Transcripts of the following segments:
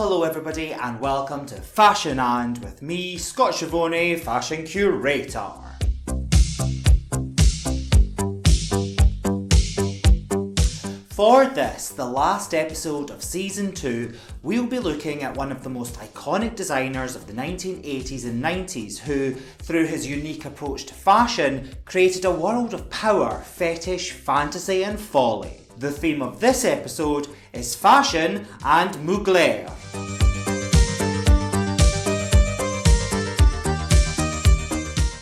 Hello everybody and welcome to Fashion And with me, Scott Schiavone, Fashion Curator. For this, the last episode of Season 2, we'll be looking at one of the most iconic designers of the 1980s and 90s who, through his unique approach to fashion, created a world of power, fetish, fantasy and folly. The theme of this episode is fashion and Mugler.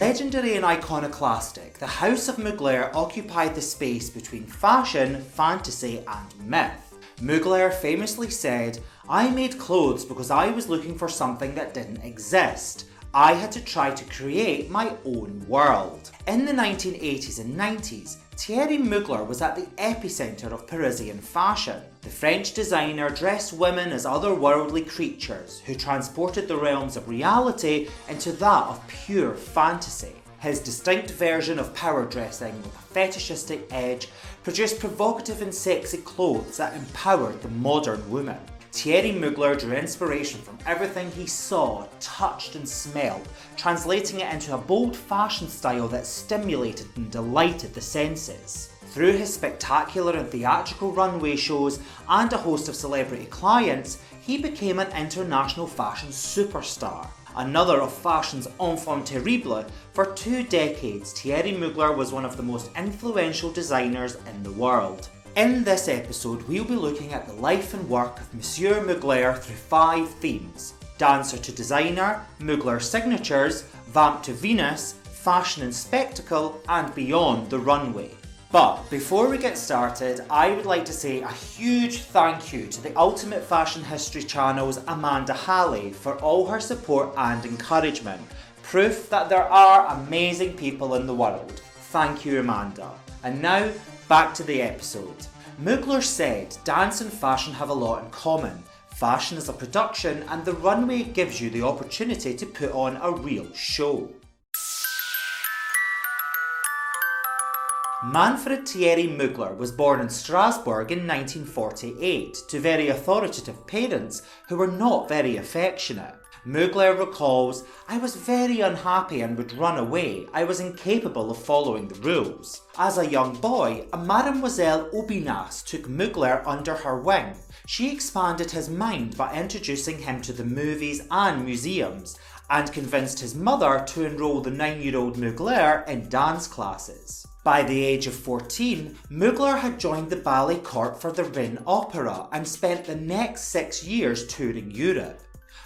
Legendary and iconoclastic, the House of Mugler occupied the space between fashion, fantasy and myth. Mugler famously said, "I made clothes because I was looking for something that didn't exist. I had to try to create my own world." In the 1980s and 90s, Thierry Mugler was at the epicenter of Parisian fashion. The French designer dressed women as otherworldly creatures who transported the realms of reality into that of pure fantasy. His distinct version of power dressing with a fetishistic edge produced provocative and sexy clothes that empowered the modern woman. Thierry Mugler drew inspiration from everything he saw, touched and smelled, translating it into a bold fashion style that stimulated and delighted the senses. Through his spectacular and theatrical runway shows and a host of celebrity clients, he became an international fashion superstar. Another of fashion's enfant terrible, for 2 decades Thierry Mugler was one of the most influential designers in the world. In this episode, we'll be looking at the life and work of Monsieur Mugler through 5 themes: dancer to designer, Mugler signatures, vamp to Venus, fashion and spectacle, and beyond the runway. But before we get started, I would like to say a huge thank you to the Ultimate Fashion History channel's Amanda Halley for all her support and encouragement. Proof that there are amazing people in the world. Thank you, Amanda. And now, back to the episode. Mugler said, "Dance and fashion have a lot in common. Fashion is a production and the runway gives you the opportunity to put on a real show." Manfred Thierry Mugler was born in Strasbourg in 1948 to very authoritative parents who were not very affectionate. Mugler recalls, "I was very unhappy and would run away. I was incapable of following the rules." As a young boy, a Mademoiselle Aubenas took Mugler under her wing. She expanded his mind by introducing him to the movies and museums, and convinced his mother to enroll the 9-year-old Mugler in dance classes. By the age of 14, Mugler had joined the ballet corps for the Rhin Opera and spent the next 6 years touring Europe.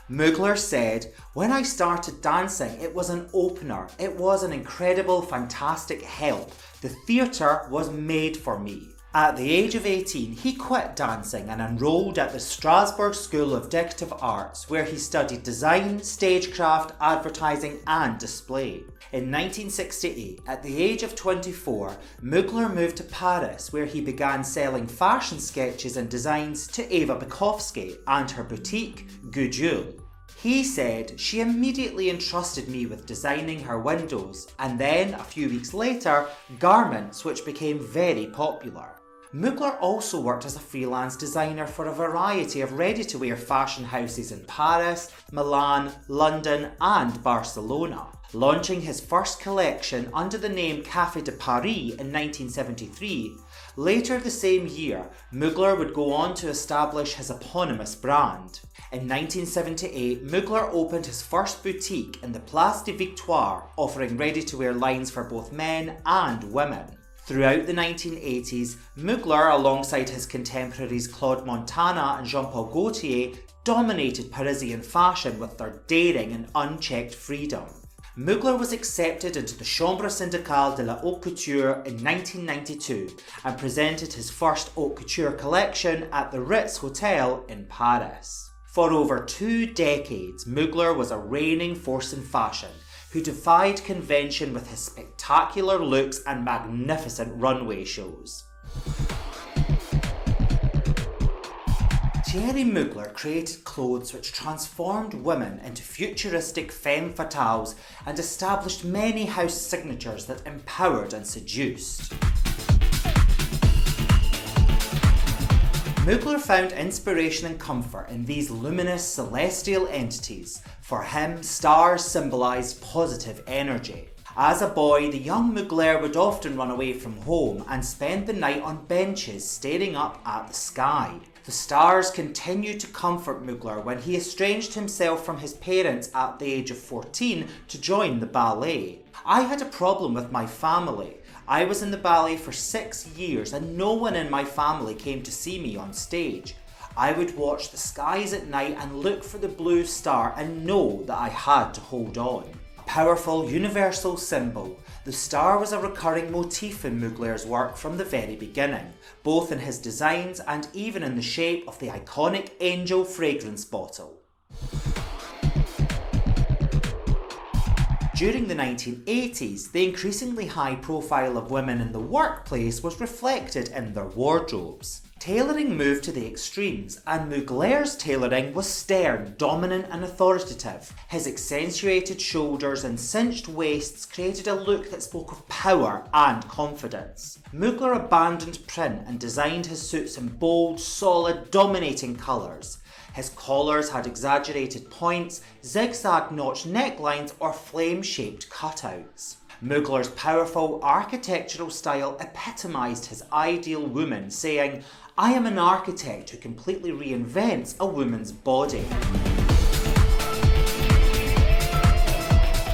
Mugler said, "When I started dancing, it was an opener. It was an incredible, fantastic help. The theatre was made for me." At the age of 18, he quit dancing and enrolled at the Strasbourg School of Decorative Arts, where he studied design, stagecraft, advertising and display. In 1968, at the age of 24, Mugler moved to Paris, where he began selling fashion sketches and designs to Eva Bukowski and her boutique, Gudule. He said, "She immediately entrusted me with designing her windows, and then, a few weeks later, garments, which became very popular." Mugler also worked as a freelance designer for a variety of ready-to-wear fashion houses in Paris, Milan, London and Barcelona, launching his first collection under the name Café de Paris in 1973. Later the same year, Mugler would go on to establish his eponymous brand. In 1978, Mugler opened his first boutique in the Place de Victoire, offering ready-to-wear lines for both men and women. Throughout the 1980s, Mugler, alongside his contemporaries Claude Montana and Jean-Paul Gaultier, dominated Parisian fashion with their daring and unchecked freedom. Mugler was accepted into the Chambre syndicale de la haute couture in 1992 and presented his first haute couture collection at the Ritz Hotel in Paris. For over 2 decades, Mugler was a reigning force in fashion, who defied convention with his spectacular looks and magnificent runway shows. Thierry Mugler created clothes which transformed women into futuristic femme fatales and established many house signatures that empowered and seduced. Mugler found inspiration and comfort in these luminous celestial entities. For him, stars symbolised positive energy. As a boy, the young Mugler would often run away from home and spend the night on benches staring up at the sky. The stars continued to comfort Mugler when he estranged himself from his parents at the age of 14 to join the ballet. I had a problem with my family. I was in the ballet for 6 years and no one in my family came to see me on stage. I would watch the skies at night and look for the blue star and know that I had to hold on. A powerful universal symbol, the star was a recurring motif in Mugler's work from the very beginning, both in his designs and even in the shape of the iconic Angel fragrance bottle. During the 1980s, the increasingly high profile of women in the workplace was reflected in their wardrobes. Tailoring moved to the extremes, and Mugler's tailoring was stern, dominant and authoritative. His accentuated shoulders and cinched waists created a look that spoke of power and confidence. Mugler abandoned print and designed his suits in bold, solid, dominating colours. His collars had exaggerated points, zigzag notch necklines or flame-shaped cutouts. Mugler's powerful architectural style epitomised his ideal woman, saying, "I am an architect who completely reinvents a woman's body."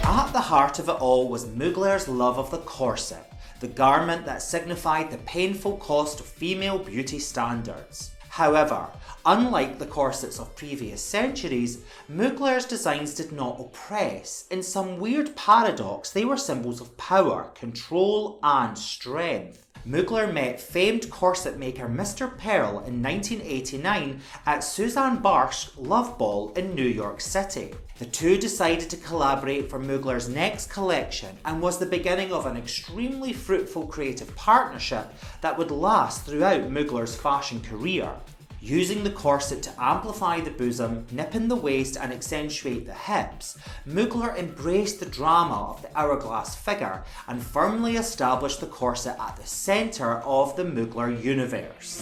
At the heart of it all was Mugler's love of the corset, the garment that signified the painful cost of female beauty standards. However, unlike the corsets of previous centuries, Mugler's designs did not oppress. In some weird paradox, they were symbols of power, control and strength. Mugler met famed corset maker Mr. Pearl in 1989 at Suzanne Barsh's Love Ball in New York City. The two decided to collaborate for Mugler's next collection and was the beginning of an extremely fruitful creative partnership that would last throughout Mugler's fashion career. Using the corset to amplify the bosom, nip in the waist and accentuate the hips, Mugler embraced the drama of the hourglass figure and firmly established the corset at the centre of the Mugler universe.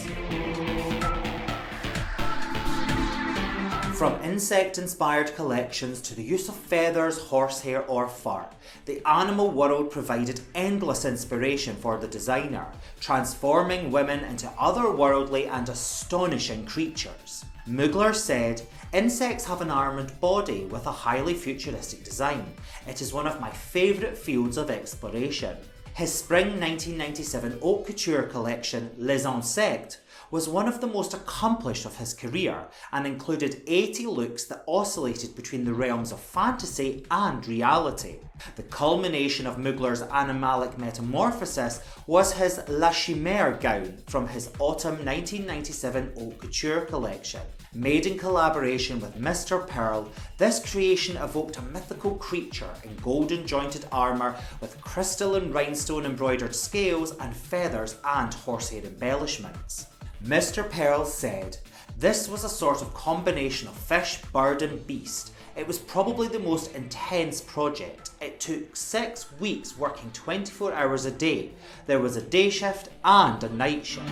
From insect-inspired collections to the use of feathers, horsehair or fur, the animal world provided endless inspiration for the designer, transforming women into otherworldly and astonishing creatures. Mugler said, "Insects have an armoured body with a highly futuristic design. It is one of my favourite fields of exploration." His spring 1997 haute couture collection, Les Insectes, was one of the most accomplished of his career and included 80 looks that oscillated between the realms of fantasy and reality. The culmination of Mugler's animalic metamorphosis was his La Chimère gown from his autumn 1997 haute couture collection. Made in collaboration with Mr. Pearl, this creation evoked a mythical creature in golden jointed armour with crystal and rhinestone embroidered scales and feathers and horsehair embellishments. Mr. Pearl said, "This was a sort of combination of fish, bird and beast. It was probably the most intense project. It took 6 weeks working 24 hours a day. There was a day shift and a night shift."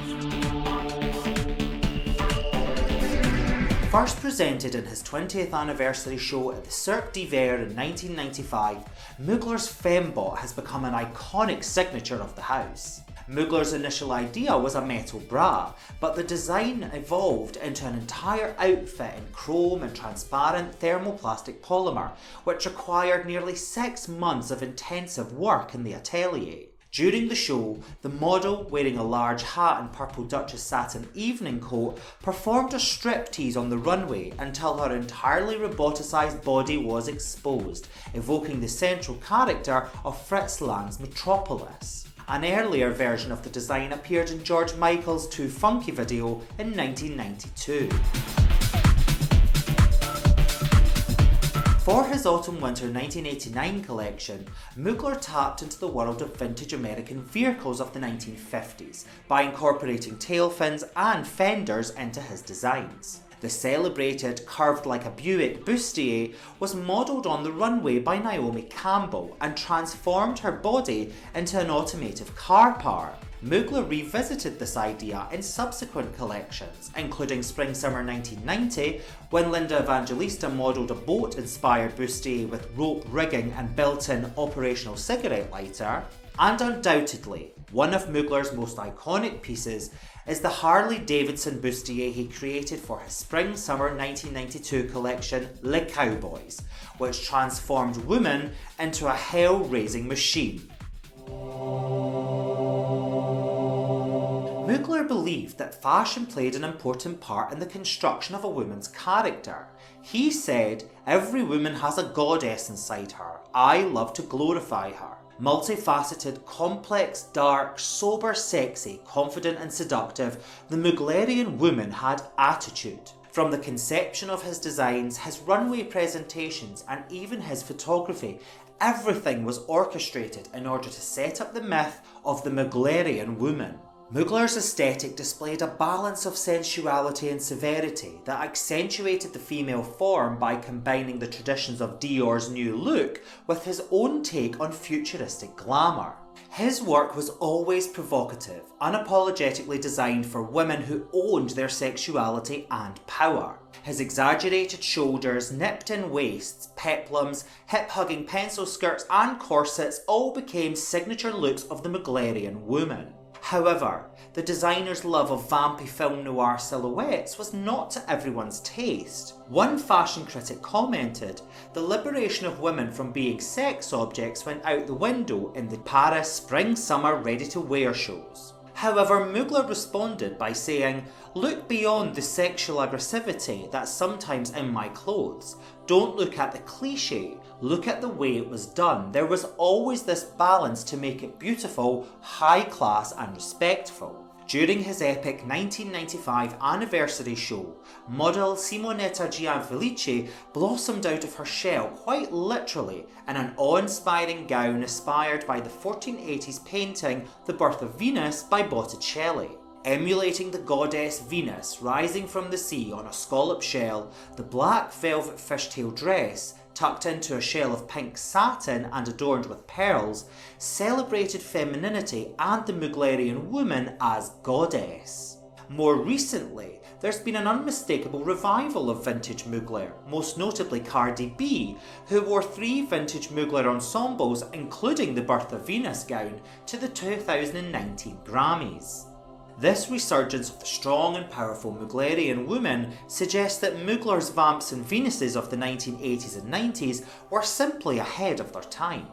First presented in his 20th anniversary show at the Cirque d'Hiver in 1995, Mugler's Fembot has become an iconic signature of the house. Mugler's initial idea was a metal bra, but the design evolved into an entire outfit in chrome and transparent thermoplastic polymer, which required nearly 6 months of intensive work in the atelier. During the show, the model, wearing a large hat and purple Duchess satin evening coat, performed a striptease on the runway until her entirely roboticized body was exposed, evoking the central character of Fritz Lang's Metropolis. An earlier version of the design appeared in George Michael's Too Funky video in 1992. For his autumn-winter 1989 collection, Mugler tapped into the world of vintage American vehicles of the 1950s by incorporating tail fins and fenders into his designs. The celebrated, curved like a Buick Bustier was modelled on the runway by Naomi Campbell and transformed her body into an automotive car part. Mugler revisited this idea in subsequent collections, including Spring-Summer 1990, when Linda Evangelista modelled a boat-inspired bustier with rope rigging and built-in operational cigarette lighter, and undoubtedly, one of Mugler's most iconic pieces is the Harley-Davidson bustier he created for his Spring-Summer 1992 collection Les Cowboys, which transformed woman into a hell-raising machine. Mugler believed that fashion played an important part in the construction of a woman's character. He said, "Every woman has a goddess inside her. I love to glorify her. Multifaceted, complex, dark, sober, sexy, confident and seductive, the Muglerian woman had attitude." From the conception of his designs, his runway presentations and even his photography, everything was orchestrated in order to set up the myth of the Muglerian woman. Mugler's aesthetic displayed a balance of sensuality and severity that accentuated the female form by combining the traditions of Dior's new look with his own take on futuristic glamour. His work was always provocative, unapologetically designed for women who owned their sexuality and power. His exaggerated shoulders, nipped-in waists, peplums, hip-hugging pencil skirts and corsets all became signature looks of the Muglerian woman. However, the designer's love of vampy film noir silhouettes was not to everyone's taste. One fashion critic commented, "The liberation of women from being sex objects went out the window in the Paris spring-summer ready-to-wear shows." However, Mugler responded by saying, "Look beyond the sexual aggressivity that's sometimes in my clothes. Don't look at the cliché, look at the way it was done. There was always this balance to make it beautiful, high class and respectful." During his epic 1995 anniversary show, model Simonetta Gianfelice blossomed out of her shell quite literally in an awe-inspiring gown inspired by the 1480s painting The Birth of Venus by Botticelli. Emulating the goddess Venus rising from the sea on a scallop shell, the black velvet fishtail dress, tucked into a shell of pink satin and adorned with pearls, celebrated femininity and the Muglerian woman as goddess. More recently, there's been an unmistakable revival of vintage Mugler, most notably Cardi B, who wore 3 vintage Mugler ensembles, including the Birth of Venus gown, to the 2019 Grammys. This resurgence of the strong and powerful Muglerian woman suggests that Mugler's vamps and Venuses of the 1980s and 90s were simply ahead of their time.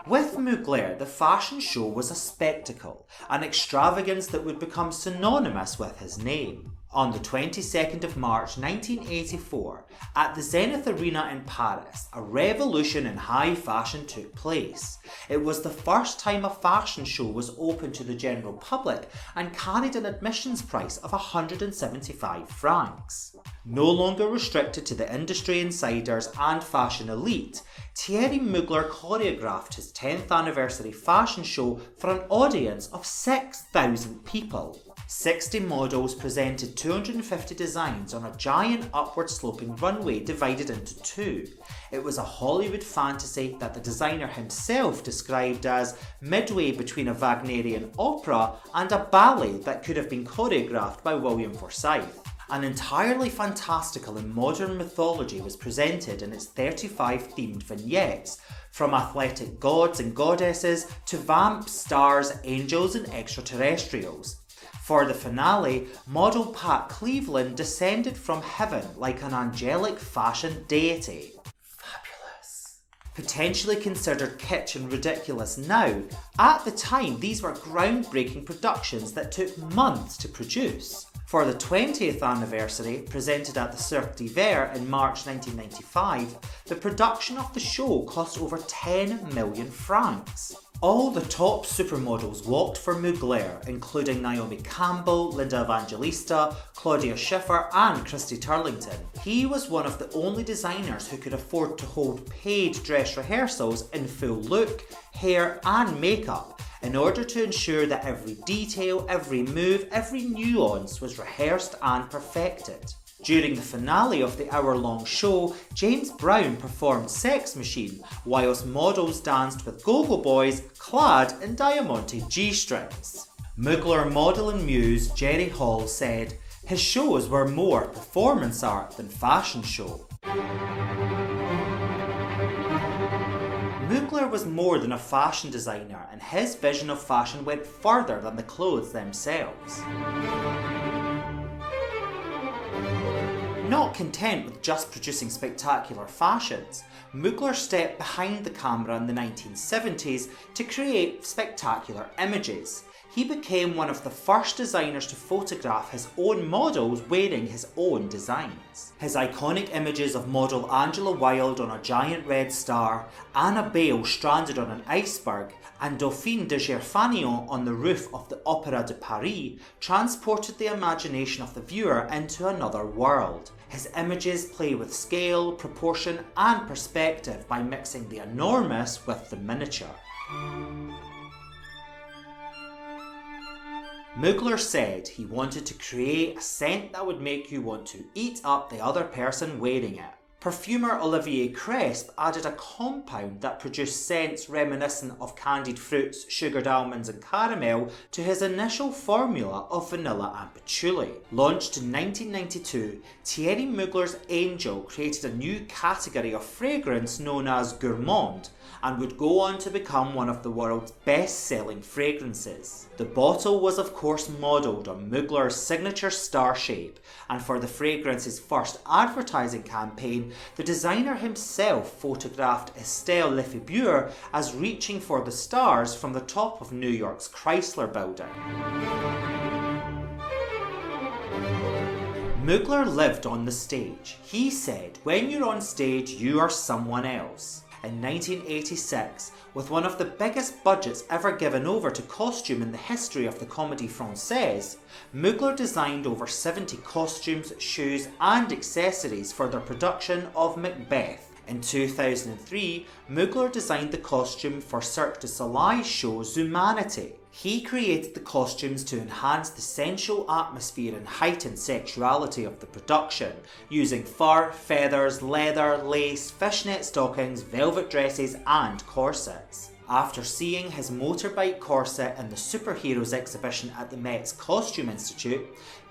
With Mugler, the fashion show was a spectacle, an extravagance that would become synonymous with his name. On the 22nd of March 1984, at the Zenith Arena in Paris, a revolution in high fashion took place. It was the first time a fashion show was open to the general public and carried an admissions price of 175 francs. No longer restricted to the industry insiders and fashion elite, Thierry Mugler choreographed his 10th anniversary fashion show for an audience of 6,000 people. 60 models presented 250 designs on a giant upward sloping runway divided into 2. It was a Hollywood fantasy that the designer himself described as midway between a Wagnerian opera and a ballet that could have been choreographed by William Forsythe. An entirely fantastical and modern mythology was presented in its 35 themed vignettes, from athletic gods and goddesses to vamps, stars, angels and extraterrestrials. For the finale, model Pat Cleveland descended from heaven like an angelic fashion deity. Fabulous. Potentially considered kitsch and ridiculous now, at the time these were groundbreaking productions that took months to produce. For the 20th anniversary, presented at the Cirque d'Hiver in March 1995, the production of the show cost over 10 million francs. All the top supermodels walked for Mugler, including Naomi Campbell, Linda Evangelista, Claudia Schiffer and Christy Turlington. He was one of the only designers who could afford to hold paid dress rehearsals in full look, hair and makeup, in order to ensure that every detail, every move, every nuance was rehearsed and perfected. During the finale of the hour-long show, James Brown performed Sex Machine, whilst models danced with go-go boys clad in diamante G-strings. Mugler model and muse Jerry Hall said, "His shows were more performance art than fashion show." Mugler was more than a fashion designer, and his vision of fashion went further than the clothes themselves. Not content with just producing spectacular fashions, Mugler stepped behind the camera in the 1970s to create spectacular images. He became one of the first designers to photograph his own models wearing his own designs. His iconic images of model Angela Wilde on a giant red star, Anna Bale stranded on an iceberg, and Dauphine de Gerfanion on the roof of the Opéra de Paris transported the imagination of the viewer into another world. His images play with scale, proportion and perspective by mixing the enormous with the miniature. Mugler said he wanted to create a scent that would make you want to eat up the other person wearing it. Perfumer Olivier Cresp added a compound that produced scents reminiscent of candied fruits, sugared almonds and caramel to his initial formula of vanilla and patchouli. Launched in 1992, Thierry Mugler's Angel created a new category of fragrance known as gourmand, and would go on to become one of the world's best-selling fragrances. The bottle was of course modelled on Mugler's signature star shape, and for the fragrance's first advertising campaign, the designer himself photographed Estelle Lefebvre as reaching for the stars from the top of New York's Chrysler Building. Mugler lived on the stage. He said, "When you're on stage, you are someone else." In 1986, with one of the biggest budgets ever given over to costume in the history of the Comédie Française, Mugler designed over 70 costumes, shoes and accessories for their production of Macbeth. In 2003, Mugler designed the costume for Cirque du Soleil's show Zumanity. He created the costumes to enhance the sensual atmosphere and heighten sexuality of the production, using fur, feathers, leather, lace, fishnet stockings, velvet dresses and corsets. After seeing his motorbike corset in the Superheroes exhibition at the Met's Costume Institute,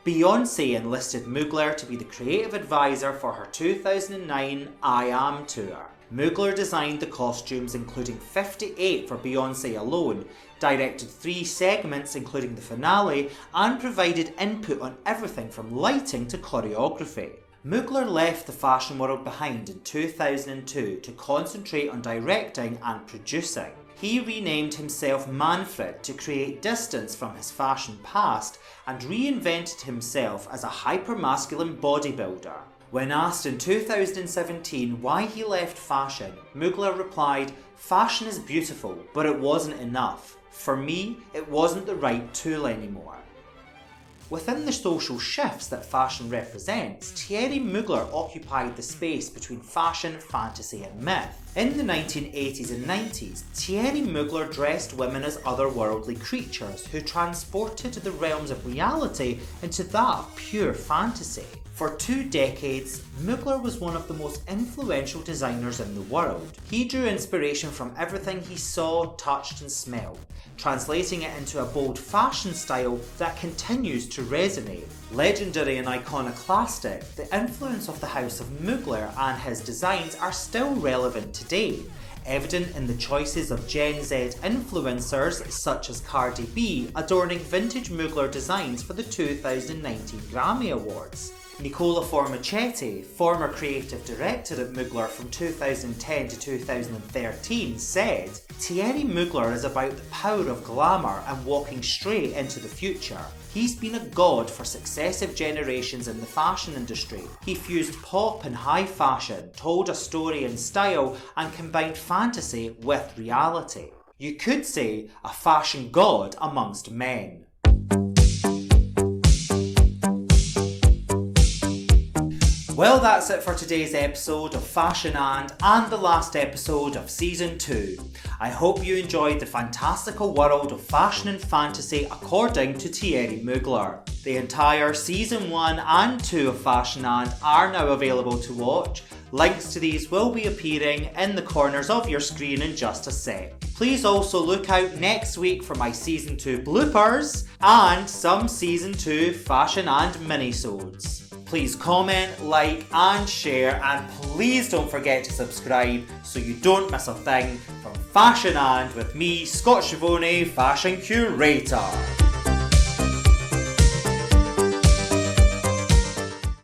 Beyoncé enlisted Mugler to be the creative advisor for her 2009 I Am tour. Mugler designed the costumes, including 58 for Beyoncé alone, directed 3 segments including the finale, and provided input on everything from lighting to choreography. Mugler left the fashion world behind in 2002 to concentrate on directing and producing. He renamed himself Manfred to create distance from his fashion past and reinvented himself as a hypermasculine bodybuilder. When asked in 2017 why he left fashion, Mugler replied, "Fashion is beautiful, but it wasn't enough. For me, it wasn't the right tool anymore." Within the social shifts that fashion represents, Thierry Mugler occupied the space between fashion, fantasy and myth. In the 1980s and 90s, Thierry Mugler dressed women as otherworldly creatures who transported the realms of reality into that of pure fantasy. For 2 decades, Mugler was one of the most influential designers in the world. He drew inspiration from everything he saw, touched and smelled, translating it into a bold fashion style that continues to resonate. Legendary and iconoclastic, the influence of the House of Mugler and his designs are still relevant today, evident in the choices of Gen Z influencers such as Cardi B adorning vintage Mugler designs for the 2019 Grammy Awards. Nicola Formichetti, former creative director at Mugler from 2010 to 2013, said, "Thierry Mugler is about the power of glamour and walking straight into the future. He's been a god for successive generations in the fashion industry. He fused pop and high fashion, told a story in style, and combined fantasy with reality. You could say a fashion god amongst men." Well, that's it for today's episode of Fashion and the last episode of Season 2. I hope you enjoyed the fantastical world of fashion and fantasy according to Thierry Mugler. The entire Season 1 and 2 of Fashionand are now available to watch. Links to these will be appearing in the corners of your screen in just a sec. Please also look out next week for my Season 2 bloopers and some Season 2 Fashionand minisodes. Please comment, like and share, and please don't forget to subscribe so you don't miss a thing from Fashionand with me, Scott Schiavone, Fashion Curator.